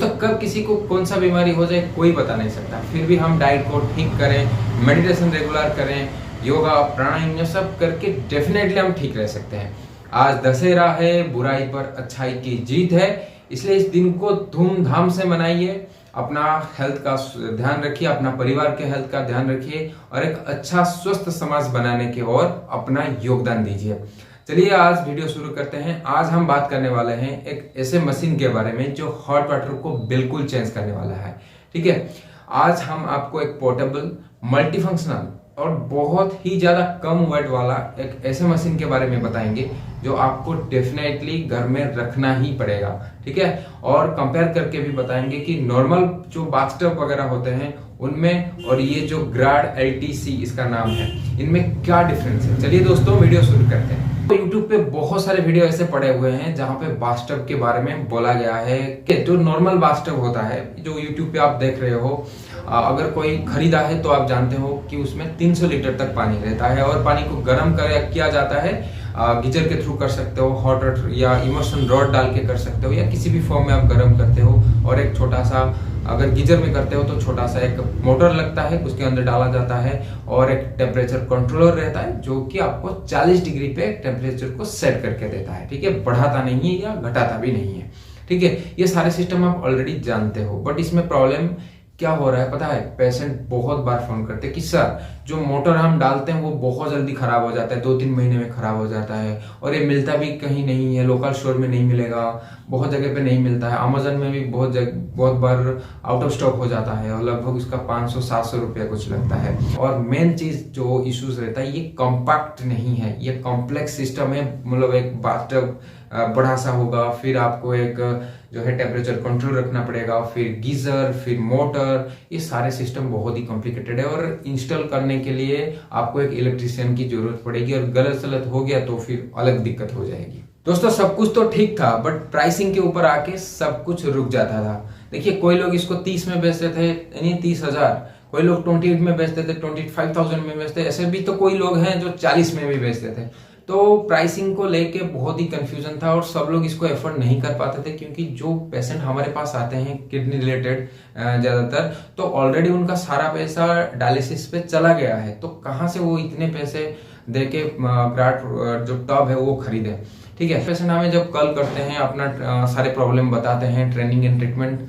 दोस्तों कब किसी को कौन सा बीमारी हो जाए कोई बता नहीं सकता, फिर भी हम डाइट को ठीक करें, मेडिटेशन रेगुलर करें, योगा प्राणायाम ये सब करके डेफिनेटली हम ठीक रह सकते हैं। आज दशहरा है, बुराई पर अच्छाई की जीत है, इसलिए इस दिन को धूमधाम से मनाइए। अपना हेल्थ का ध्यान रखिए, अपना परिवार के हेल्थ का ध्यान रखिए और एक अच्छा स्वस्थ समाज बनाने की ओर अपना योगदान दीजिए। चलिए आज वीडियो शुरू करते हैं। आज हम बात करने वाले हैं एक ऐसे मशीन के बारे में जो हॉट वाटर को बिल्कुल चेंज करने वाला है। ठीक है, आज हम आपको एक पोर्टेबल मल्टीफंक्शनल और बहुत ही ज्यादा कम वेट वाला एक ऐसे मशीन के बारे में बताएंगे जो आपको डेफिनेटली घर में रखना ही पड़ेगा। ठीक है, और कंपेयर करके भी बताएंगे कि नॉर्मल जो बाथटब वगैरह होते हैं उनमें और ये जो ग्राड LTC इसका नाम है, इनमें क्या डिफरेंस है। चलिए दोस्तों वीडियो शुरू करते हैं। तो YouTube पे बहुत सारे वीडियो ऐसे पड़े हुए हैं जहां पे बाथटब के बारे में बोला गया है कि जो नॉर्मल बाथटब होता है जो YouTube पे आप देख रहे हो, अगर कोई खरीदा है तो आप जानते हो कि उसमें 300 लीटर तक पानी रहता है और पानी को गर्म किया जाता है। गीजर के थ्रू कर सकते हो, हॉट वाटर या इमर्शन रॉड डाल के कर सकते हो या किसी भी फॉर्म में आप गर्म करते हो। और एक छोटा सा, अगर गीजर में करते हो तो छोटा सा एक मोटर लगता है, उसके अंदर डाला जाता है और एक टेम्परेचर कंट्रोलर रहता है जो कि आपको 40 डिग्री पे टेम्परेचर को सेट करके देता है। ठीक है, बढ़ाता नहीं है या घटाता भी नहीं है। ठीक है, ये सारे सिस्टम आप ऑलरेडी जानते हो, बट इसमें प्रॉब्लम क्या हो रहा है पता है? पेशेंट बहुत बार फोन करते हैं कि सर जो मोटर हम डालते हैं वो बहुत जल्दी खराब हो जाता है, 2-3 महीने में खराब हो जाता है और ये मिलता भी कहीं नहीं है, लोकल स्टोर में नहीं मिलेगा, बहुत जगह पे नहीं मिलता है, अमेजन में भी बहुत बार आउट ऑफ स्टॉक हो जाता है और लगभग उसका 500-700 रुपया कुछ लगता है। और मेन चीज जो इश्यूज रहता है, ये कॉम्पैक्ट नहीं है, ये कॉम्प्लेक्स सिस्टम है। मतलब एक बाथटब बड़ा सा होगा, फिर आपको एक जो है टेम्परेचर कंट्रोल रखना पड़ेगा, फिर गीजर, फिर मोटर, ये सारे सिस्टम बहुत ही कॉम्प्लिकेटेड है और इंस्टॉल करने के लिए आपको एक इलेक्ट्रिशियन की जरूरत पड़ेगी और गलत सलत हो गया तो फिर अलग दिक्कत हो जाएगी। दोस्तों सब कुछ तो ठीक था, बट प्राइसिंग के ऊपर आके सब कुछ रुक जाता था। देखिए कोई लोग इसको 30 में बेचते थे, यानी 30,000, कोई लोग 28 में बेचते थे, 25,000 में बेचते, ऐसे भी तो कोई लोग हैं जो 40 में भी बेचते थे। तो प्राइसिंग को लेके बहुत ही कंफ्यूजन था और सब लोग इसको एफोर्ड नहीं कर पाते थे, क्योंकि जो पेशेंट हमारे पास आते हैं किडनी रिलेटेड ज्यादातर, तो ऑलरेडी उनका सारा पैसा डायलिसिस पे चला गया है, तो कहाँ से वो इतने पैसे देके ग्राट जो टब है वो खरीदे। ठीक है, पेशेंट हमें जब कॉल करते हैं, अपना सारे प्रॉब्लम बताते हैं, ट्रेनिंग एंड ट्रीटमेंट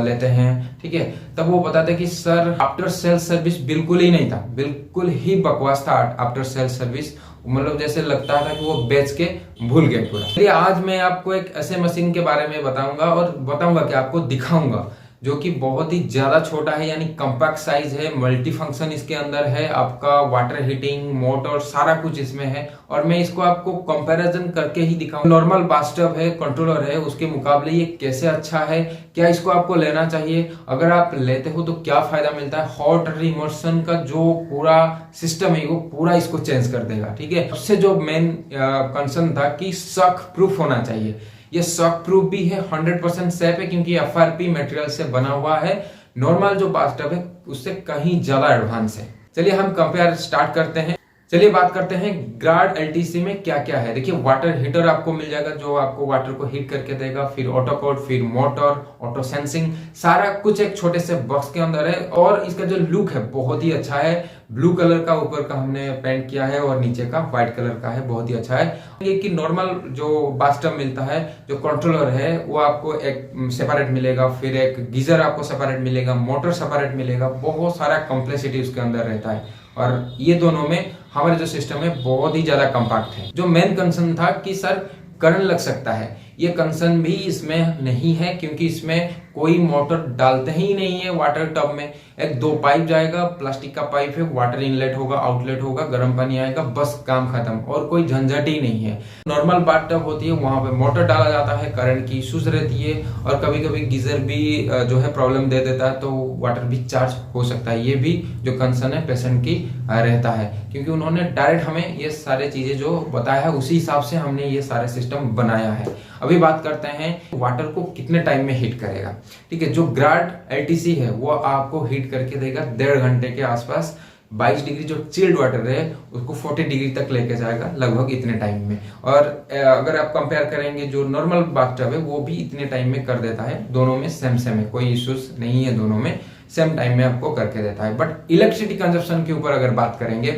लेते हैं, ठीक है, तब वो बताते हैं कि सर आफ्टर सेल सर्विस बिल्कुल ही नहीं था, बिल्कुल ही बकवास था आफ्टर सेल सर्विस। मतलब जैसे लगता था कि वो बेच के भूल गए पूरा। चलिए आज मैं आपको एक ऐसे मशीन के बारे में बताऊंगा और बताऊंगा कि आपको दिखाऊंगा जो कि बहुत ही ज्यादा छोटा है, यानी कॉम्पैक्ट साइज है, मल्टी फंक्शन इसके अंदर है, आपका वाटर हीटिंग, मोटर, सारा कुछ इसमें है। और मैं इसको आपको कंपैरिजन करके ही दिखाऊंगा। नॉर्मल बाथटब है, कंट्रोलर है, उसके मुकाबले ये कैसे अच्छा है, क्या इसको आपको लेना चाहिए, अगर आप लेते हो तो क्या फायदा मिलता है। हॉट वाटर इमर्शन का जो पूरा सिस्टम है वो पूरा इसको चेंज कर देगा। ठीक है, उससे जो मेन कंसर्न था कि शॉक प्रूफ होना चाहिए, ये शॉक प्रूफ भी है, 100% सेफ है, क्योंकि FRP मटेरियल से बना हुआ है। नॉर्मल जो बाथटब है उससे कहीं ज्यादा एडवांस है। चलिए हम कंपेयर स्टार्ट करते हैं। चलिए बात करते हैं ग्राड LTC में क्या क्या है। देखिए वाटर हीटर आपको मिल जाएगा जो आपको वाटर को हीट करके देगा, फिर ऑटोकोड, फिर मोटर, ऑटो सेंसिंग, सारा कुछ एक छोटे से बॉक्स के अंदर है। और इसका जो लुक है बहुत ही अच्छा है, ब्लू कलर का ऊपर का हमने पेंट किया है और नीचे का व्हाइट कलर का है, बहुत ही अच्छा है। ये कि नॉर्मल जो बाथटब मिलता है, जो कंट्रोलर है वो आपको एक सेपरेट मिलेगा, फिर एक गीजर आपको सेपरेट मिलेगा, मोटर सेपरेट मिलेगा, बहुत सारा कॉम्प्लेक्सिटी उसके अंदर रहता है। और ये दोनों में हमारे जो सिस्टम है बहुत ही ज्यादा कॉम्पैक्ट है। जो मेन कंसर्न था कि सर करंट लग सकता है, ये कंसर्न भी इसमें नहीं है, क्योंकि इसमें कोई मोटर डालते ही नहीं है। वाटर टब में एक 2 पाइप जाएगा, प्लास्टिक का पाइप है, वाटर इनलेट होगा, आउटलेट होगा, गर्म पानी आएगा, बस काम खत्म, और कोई झंझट ही नहीं है। नॉर्मल बाथटब होती है वहां पे मोटर डाला जाता है, करंट की इश्यूज रहती है और कभी कभी गीजर भी जो है प्रॉब्लम दे देता है, तो वाटर भी चार्ज हो सकता है। ये भी जो कंसर्न है पेशेंट की रहता है, क्योंकि उन्होंने डायरेक्ट हमें ये सारे चीजें जो बताया है उसी हिसाब से हमने ये सारे सिस्टम बनाया है। अभी बात करते हैं वाटर को कितने टाइम में हीट करेगा। ठीक है, जो ग्राड LTC है वो आपको हीट करके देगा 1.5 घंटे के आसपास, 22 डिग्री जो चिल्ड वाटर है उसको 40 डिग्री तक लेके जाएगा लगभग इतने टाइम में। और अगर आप कंपेयर करेंगे जो नॉर्मल बाथटब है वो भी इतने टाइम में कर देता है। दोनों में सेम है, कोई इश्यूज नहीं है, दोनों में सेम टाइम में आपको करके देता है। बट इलेक्ट्रिसिटी कंजप्शन के ऊपर अगर बात करेंगे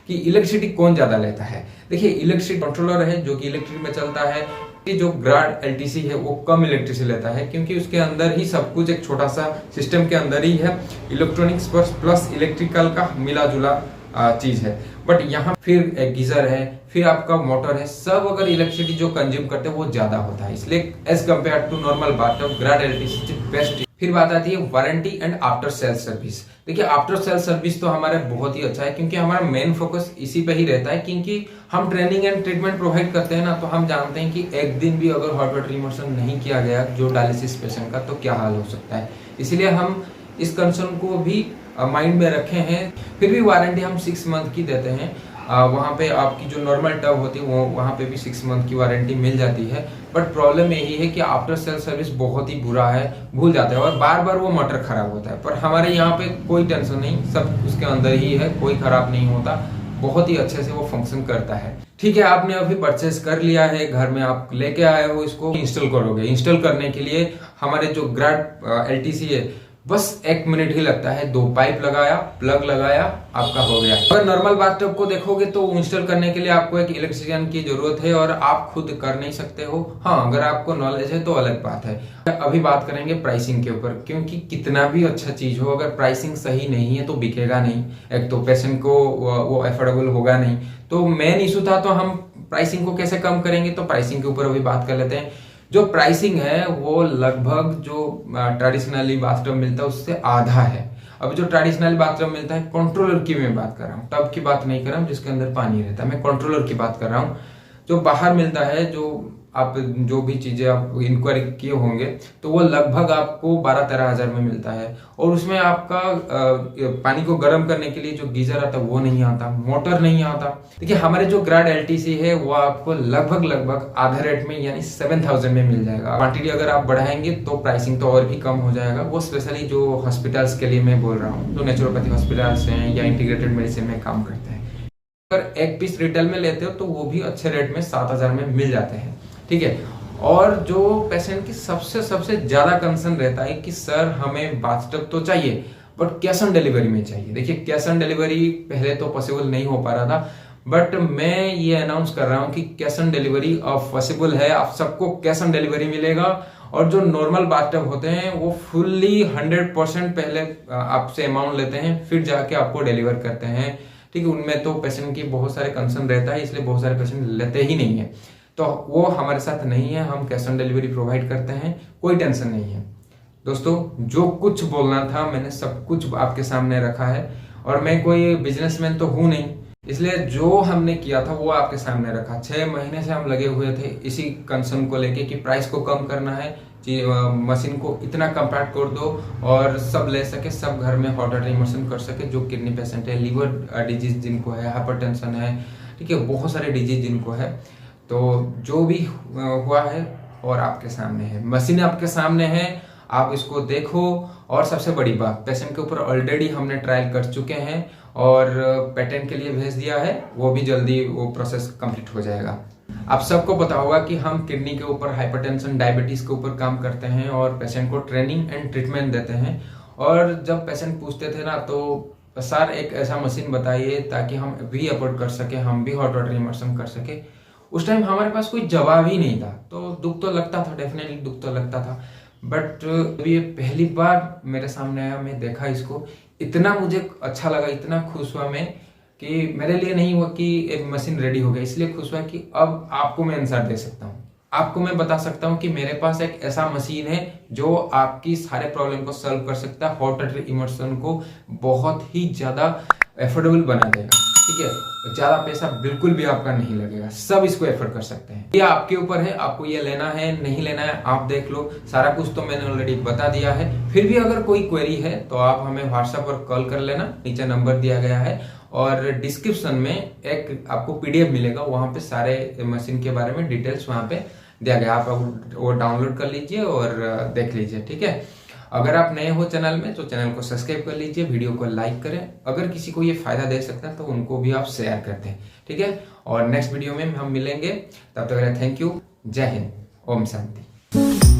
कि इलेक्ट्रिसिटी कौन ज्यादा लेता है, देखिए इलेक्ट्रिसिटी कंट्रोलर है जो कि इलेक्ट्रिक में चलता है। जो ग्राड एलटीसी है वो कम इलेक्ट्रिसिटी लेता है क्योंकि उसके अंदर ही सब कुछ एक छोटा सा सिस्टम के अंदर ही है, इलेक्ट्रॉनिक्स प्लस इलेक्ट्रिकल का मिला जुला चीज है। बट यहाँ फिर एक गीजर है, फिर आपका मोटर है, सब अगर इलेक्ट्रिसिटी जो कंज्यूम करते हैं वो ज्यादा होता है, इसलिए as compare to normal bathtub ग्राड एलटीसी बेस्ट। फिर बात आती है warranty and after sale service. देखिए आफ्टर सेल सर्विस तो हमारा बहुत ही अच्छा है क्योंकि हमारा मेन फोकस इसी पे ही रहता है, क्योंकि हम ट्रेनिंग एंड ट्रीटमेंट प्रोवाइड करते हैं ना, तो हम जानते हैं कि एक दिन भी अगर हॉट वाटर इमर्शन नहीं किया गया जो डायलिसिस पेशेंट का, तो क्या हाल हो सकता है। इसलिए हम इस कंसर्न को भी माइंड में रखे हैं। फिर भी वारंटी हम 6 मंथ की देते हैं। वहाँ पे आपकी जो नॉर्मल टब होती है वो वहाँ पे भी 6 मंथ की वारंटी मिल जाती है। बट प्रॉब्लम यही है कि आफ्टर सेल सर्विस बहुत ही बुरा है, भूल जाते हैं और बार बार वो मोटर खराब होता है। पर हमारे यहाँ पे कोई टेंशन नहीं, सब उसके अंदर ही है, कोई खराब नहीं होता, बहुत ही अच्छे से वो फंक्शन करता है। ठीक है, आपने अभी परचेस कर लिया है, घर में आप लेके आए हो, इसको इंस्टॉल करोगे। इंस्टॉल करने के लिए हमारे जो ग्राड एलटीसी है बस 1 मिनट ही लगता है। 2 पाइप लगाया, प्लग लगाया, आपका हो गया। अगर नॉर्मल बाथटब को देखोगे तो इंस्टॉल करने के लिए आपको एक इलेक्ट्रिशियन की जरूरत है और आप खुद कर नहीं सकते हो। हाँ, अगर आपको नॉलेज है तो अलग बात है। अभी बात करेंगे प्राइसिंग के ऊपर, क्योंकि कितना भी अच्छा चीज हो अगर प्राइसिंग सही नहीं है तो बिकेगा नहीं। एक तो पेशेंट को वो एफोर्डेबल होगा नहीं। तो मेन इशू था, तो हम प्राइसिंग को कैसे कम करेंगे, तो प्राइसिंग के ऊपर अभी बात कर लेते हैं। जो प्राइसिंग है वो लगभग जो ट्रेडिशनली बाथटब मिलता है उससे आधा है। अब जो ट्रेडिशनल बाथटब मिलता है, कंट्रोलर की मैं बात कर रहा हूँ, टब की बात नहीं कर रहा हूँ जिसके अंदर पानी रहता है, मैं कंट्रोलर की बात कर रहा हूँ। जो बाहर मिलता है, जो आप जो भी चीजें आप इंक्वायरी किए होंगे, तो वो लगभग आपको 12-13 हजार में मिलता है। और उसमें आपका पानी को गर्म करने के लिए जो गीजर आता है वो नहीं आता, मोटर नहीं आता। देखिए हमारे जो ग्राड एलटीसी है वो आपको लगभग आधा रेट में यानी 7000 में मिल जाएगा। क्वांटिटी अगर आप बढ़ाएंगे तो प्राइसिंग तो और भी कम हो जाएगा। वो स्पेशली जो हॉस्पिटल्स के लिए मैं बोल रहा हूँ, जो नेचुरोपैथी हॉस्पिटल्स हैं या इंटीग्रेटेड मेडिसिन में काम करते हैं। अगर एक पीस रिटेल में लेते हो तो वो भी अच्छे रेट में 7000 में मिल जाते हैं। ठीक है, और जो पेशेंट की सबसे ज्यादा कंसर्न रहता है कि सर हमें बाथटब तो चाहिए बट कैश ऑन डिलीवरी में चाहिए। देखिए कैश ऑन डिलीवरी पहले तो पॉसिबल नहीं हो पा रहा था, बट मैं ये अनाउंस कर रहा हूँ कि कैश ऑन डिलीवरी अब पॉसिबल है। आप सबको कैश ऑन डिलीवरी मिलेगा। और जो नॉर्मल बाथटब होते हैं वो फुल्ली 100% पहले आपसे अमाउंट लेते हैं, फिर जाके आपको डिलीवर करते हैं। ठीक है, उनमें तो पेशेंट की बहुत सारे कंसर्न रहता है, इसलिए बहुत सारे पेशेंट लेते ही नहीं है। तो वो हमारे साथ नहीं है, हम कैश ऑन डिलीवरी प्रोवाइड करते हैं, कोई टेंशन नहीं है। दोस्तों जो कुछ बोलना था मैंने सब कुछ आपके सामने रखा है, और मैं कोई बिजनेसमैन तो हूं नहीं, इसलिए जो हमने किया था वो आपके सामने रखा। 6 महीने से हम लगे हुए थे इसी कंसर्न को लेके कि प्राइस को कम करना है, मशीन को इतना कम्पैक्ट कर दो और सब ले सके, सब घर में हॉट वाटर इमर्शन कर सके। जो किडनी पेशेंट है, लीवर डिजीज जिनको है, हाइपरटेंशन है, ठीक है, बहुत सारे डिजीज जिनको है, तो जो भी हुआ है और आपके सामने है, मशीन आपके सामने है, आप इसको देखो। और सबसे बड़ी बात, पेशेंट के ऊपर ऑलरेडी हमने ट्रायल कर चुके हैं और पेटेंट के लिए भेज दिया है, वो भी जल्दी वो प्रोसेस कंप्लीट हो जाएगा। आप सबको पता होगा कि हम किडनी के ऊपर, हाइपरटेंशन, डायबिटीज के ऊपर काम करते हैं और पेशेंट को ट्रेनिंग एंड ट्रीटमेंट देते हैं। और जब पेशेंट पूछते थे ना, तो सर एक ऐसा मशीन बताइए ताकि हम भी अफोर्ड कर सके, हम भी हॉट वाटर इमर्शन कर सके। उस टाइम हमारे पास कोई जवाब ही नहीं था, तो दुख तो लगता था, डेफिनेटली दुख तो लगता था। बट ये पहली बार मेरे सामने आया, मैं देखा इसको, इतना मुझे अच्छा लगा, इतना खुश हुआ मैं कि मेरे लिए नहीं हुआ कि एक मशीन रेडी हो गया, इसलिए खुश हुआ कि अब आपको मैं आंसर दे सकता हूँ, आपको मैं बता सकता हूँ कि मेरे पास एक ऐसा मशीन है जो आपकी सारे प्रॉब्लम को सॉल्व कर सकता है, हॉट वाटर इमर्शन को बहुत ही ज्यादा एफोर्डेबल बना देगा। ठीक है, ज्यादा पैसा बिल्कुल भी आपका नहीं लगेगा, सब इसको एफर्ट कर सकते हैं। ये आपके ऊपर है, आपको ये लेना है नहीं लेना है आप देख लो, सारा कुछ तो मैंने ऑलरेडी बता दिया है। फिर भी अगर कोई क्वेरी है तो आप हमें व्हाट्सएप पर कॉल कर लेना, नीचे नंबर दिया गया है और डिस्क्रिप्शन में एक आपको पीडीएफ मिलेगा, वहां पे सारे मशीन के बारे में डिटेल्स वहां पे दिया गया, आप वो डाउनलोड कर लीजिए और देख लीजिए। ठीक है, अगर आप नए हो चैनल में तो चैनल को सब्सक्राइब कर लीजिए, वीडियो को लाइक करें, अगर किसी को ये फायदा दे सकता है तो उनको भी आप शेयर करते हैं, ठीक है। और नेक्स्ट वीडियो में हम मिलेंगे, तब तक थैंक यू, जय हिंद, ओम शांति।